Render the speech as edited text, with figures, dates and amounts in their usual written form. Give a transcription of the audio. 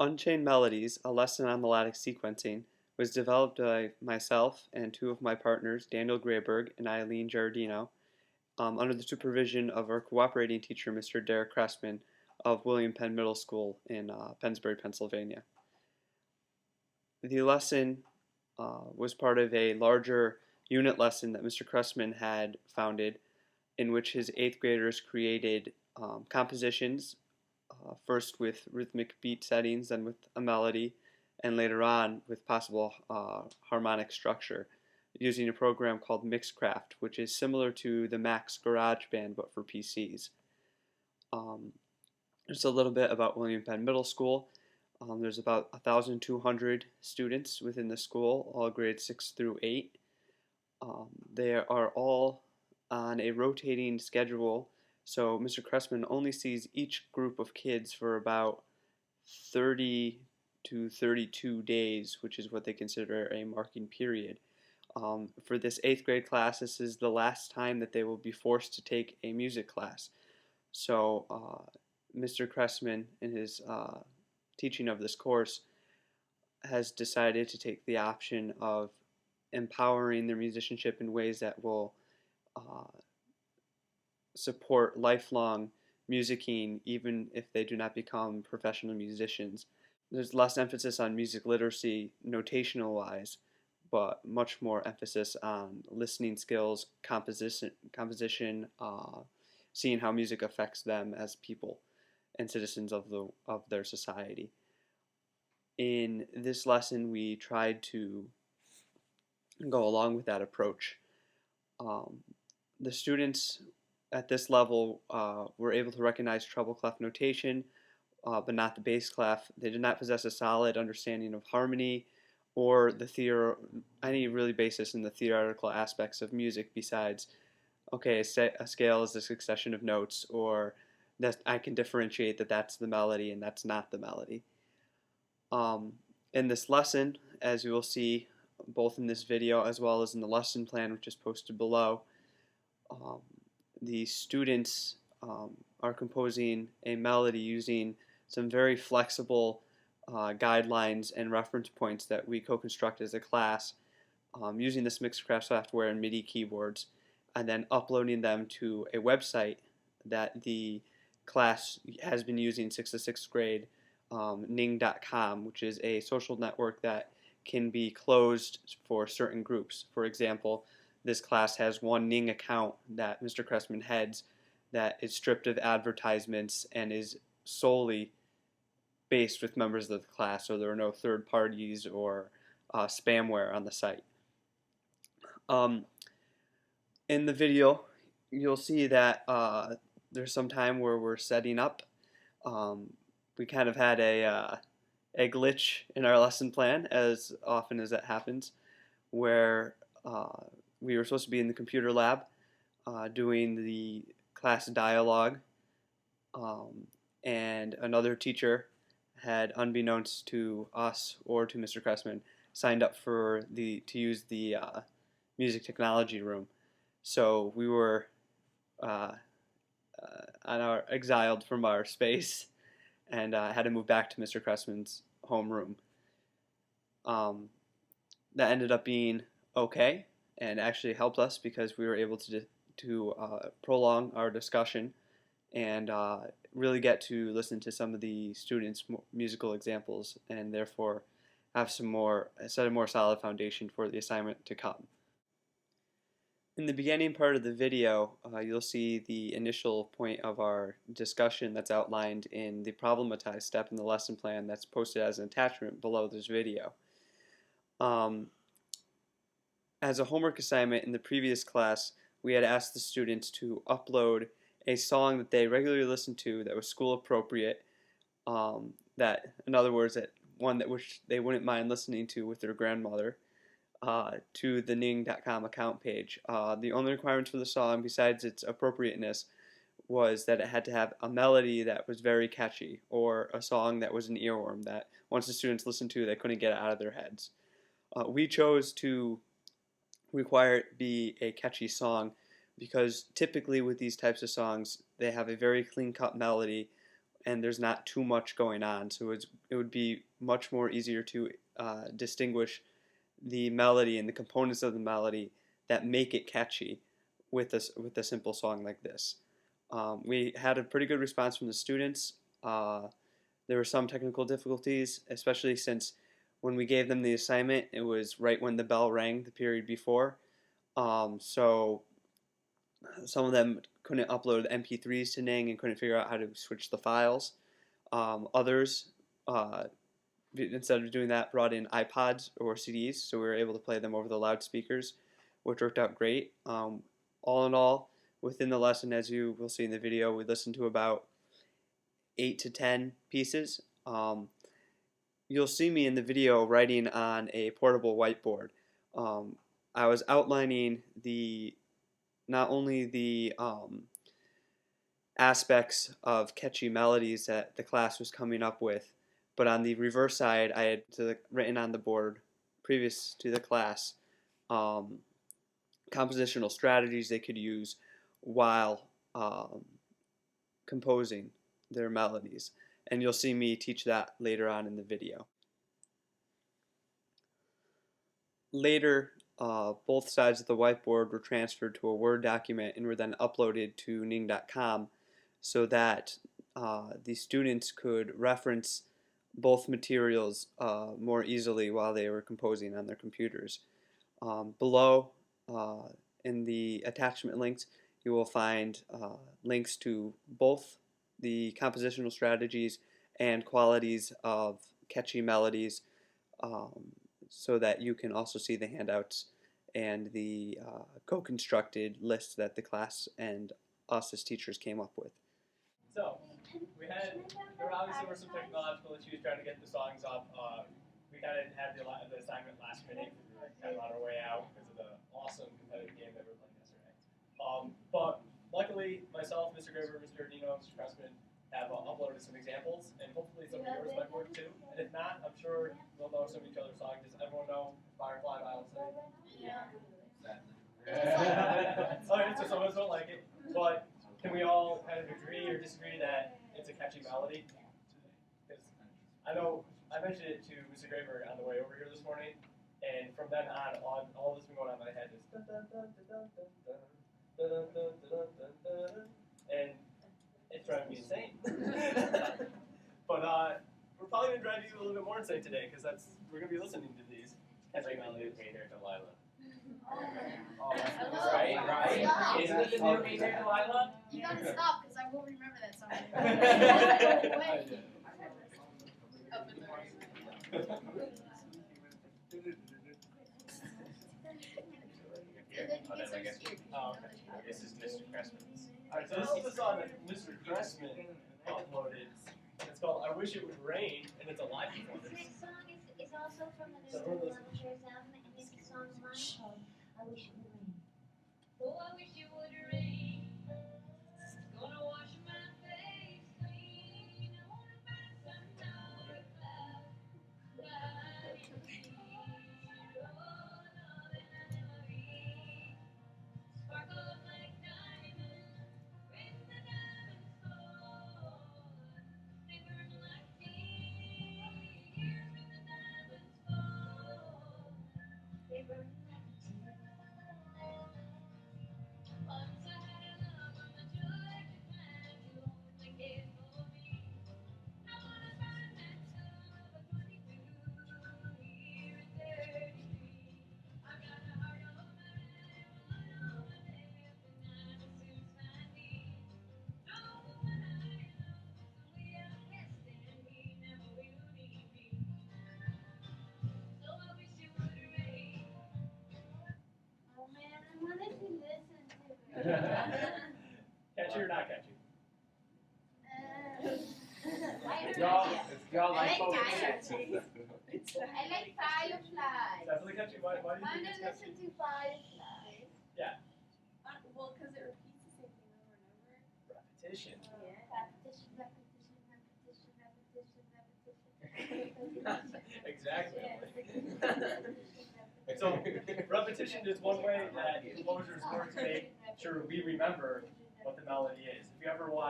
Unchained Melodies, a lesson on melodic sequencing, was developed by myself and two of my partners, Daniel Grayberg and Eileen Giardino, under the supervision of our cooperating teacher, Mr. Derek Cressman of William Penn Middle School in Pennsbury, Pennsylvania. The lesson was part of a larger unit lesson that Mr. Cressman had founded, in which his 8th graders created compositions, first with rhythmic beat settings, then with a melody, and later on with possible harmonic structure, using a program called Mixcraft, which is similar to the Mac's GarageBand but for PCs. Just a little bit about William Penn Middle School. There's about 1,200 students within the school, all grades 6 through 8. They are all on a rotating schedule, so Mr. Cressman only sees each group of kids for about 30 to 32 days, which is what they consider a marking period. For this 8th grade class, this is the last time that they will be forced to take a music class. So Mr. Cressman, in his teaching of this course, has decided to take the option of empowering their musicianship in ways that will support lifelong musicking even if they do not become professional musicians. There's less emphasis on music literacy notational wise, but much more emphasis on listening skills, composition, seeing how music affects them as people and citizens of their society. In this lesson, we tried to go along with that approach. The students at this level were able to recognize treble clef notation, but not the bass clef. They did not possess a solid understanding of harmony or any really basis in the theoretical aspects of music besides, okay, a scale is a succession of notes, or that I can differentiate that that's the melody and that's not the melody. In this lesson, as you will see both in this video as well as in the lesson plan, which is posted below, the students are composing a melody using some very flexible guidelines and reference points that we co-construct as a class, using this Mixcraft software and MIDI keyboards, and then uploading them to a website that the class has been using since the 6th grade, ning.com, which is a social network that can be closed for certain groups. For example, this class has one Ning account that Mr. Cressman heads that is stripped of advertisements and is solely based with members of the class, so there are no third parties or spamware on the site. In the video, you'll see that there's some time where we're setting up. We kind of had a glitch in our lesson plan, as often as that happens, where we were supposed to be in the computer lab doing the class dialogue, and another teacher had, unbeknownst to us or to Mr. Cressman, signed up to use the music technology room. So we were exiled from our space and had to move back to Mr. Cressman's homeroom. That ended up being okay and actually helped us because we were able to prolong our discussion and really get to listen to some of the students' musical examples, and therefore have set a more solid foundation for the assignment to come. In the beginning part of the video, you'll see the initial point of our discussion that's outlined in the problematized step in the lesson plan that's posted as an attachment below this video. As a homework assignment in the previous class, we had asked the students to upload a song that they regularly listened to that was school appropriate, that, in other words, which they wouldn't mind listening to with their grandmother, to the ning.com account page. The only requirements for the song, besides its appropriateness, was that it had to have a melody that was very catchy, or a song that was an earworm that once the students listened to, they couldn't get it out of their heads. We chose to require it be a catchy song because typically with these types of songs, they have a very clean-cut melody and there's not too much going on. So it would be much more easier to distinguish the melody and the components of the melody that make it catchy with a simple song like this. We had a pretty good response from the students. There were some technical difficulties, especially since when we gave them the assignment, it was right when the bell rang the period before. So some of them couldn't upload MP3s to Ning and couldn't figure out how to switch the files. Others, instead of doing that, brought in iPods or CDs, so we were able to play them over the loudspeakers, which worked out great. All in all, within the lesson, as you will see in the video, we listened to about 8 to 10 pieces. You'll see me in the video writing on a portable whiteboard. I was outlining not only the aspects of catchy melodies that the class was coming up with, but on the reverse side, I had written on the board previous to the class compositional strategies they could use while composing their melodies. And you'll see me teach that later on in the video. Later, both sides of the whiteboard were transferred to a Word document and were then uploaded to ning.com so that the students could reference both materials more easily while they were composing on their computers. Below, in the attachment links, you will find links to both the compositional strategies and qualities of catchy melodies, so that you can also see the handouts and the co-constructed list that the class and us as teachers came up with. So, there obviously were some technological issues trying to get the songs up. We kind of had the assignment last minute because we were kind of on our way out because of the awesome competitive game that we were playing yesterday. But luckily, myself, Mr. Graver, Mr. Nino, Mr. Pressman have uploaded some examples, and hopefully some of yours might work too. And if not, I'm sure we'll know some of each other's songs. Does everyone know Firefly by Unchained? Yeah. Alright, so some of us don't like it, but can we all kind of agree or disagree that it's a catchy melody? Because I know I mentioned it to Mr. Graver on the way over here this morning, and from then on, all that's been going on in my head is dun, dun, dun, dun, dun, dun, dun, dun, dun, dun, dun, and it's driving me insane. But we're probably going to drive you a little bit more insane today, because we're going to be listening to these catchy melodies. Hey there, Delilah. Oh, right. Isn't it the new Hey There, Delilah? You gotta stop, because I won't remember that song. This is Mr. Cressman's. Alright, so this is the song that Mr. Cressman uploaded. It's called I Wish It Would Rain, and it's a live performance. This next song is also from the Melodies album, and it's a song of mine called I Wish It Would Rain. Oh, I wish it would rain. Gonna wash my face clean. I wanna find some dark cloud. Right in the sea. Oh, Lord, and I memory. Sparkle like diamonds. When the diamonds fall. They burn like tears. When the diamonds fall. They burn like tears. Once I had a love on the joy to find you only cared for me. I wanna find that love of 22 years and 33. I got a heart of mine, one on my left, and I will soon find me. No, the one I love is way out west, and he never will leave me. So I wish it would rain. Oh man, I wanted to listen to it. Catchy or not catchy? Y'all like both. I like Firefly. Definitely catchy. Why do you I think want it's to listen catchy? to Firefly. Yeah. Well, because it repeats the same thing over and over. Repetition. Yeah. Repetition, repetition, repetition, repetition. Exactly. Yeah. So, repetition is one way that composers work to make sure we remember what the melody is. If you ever watch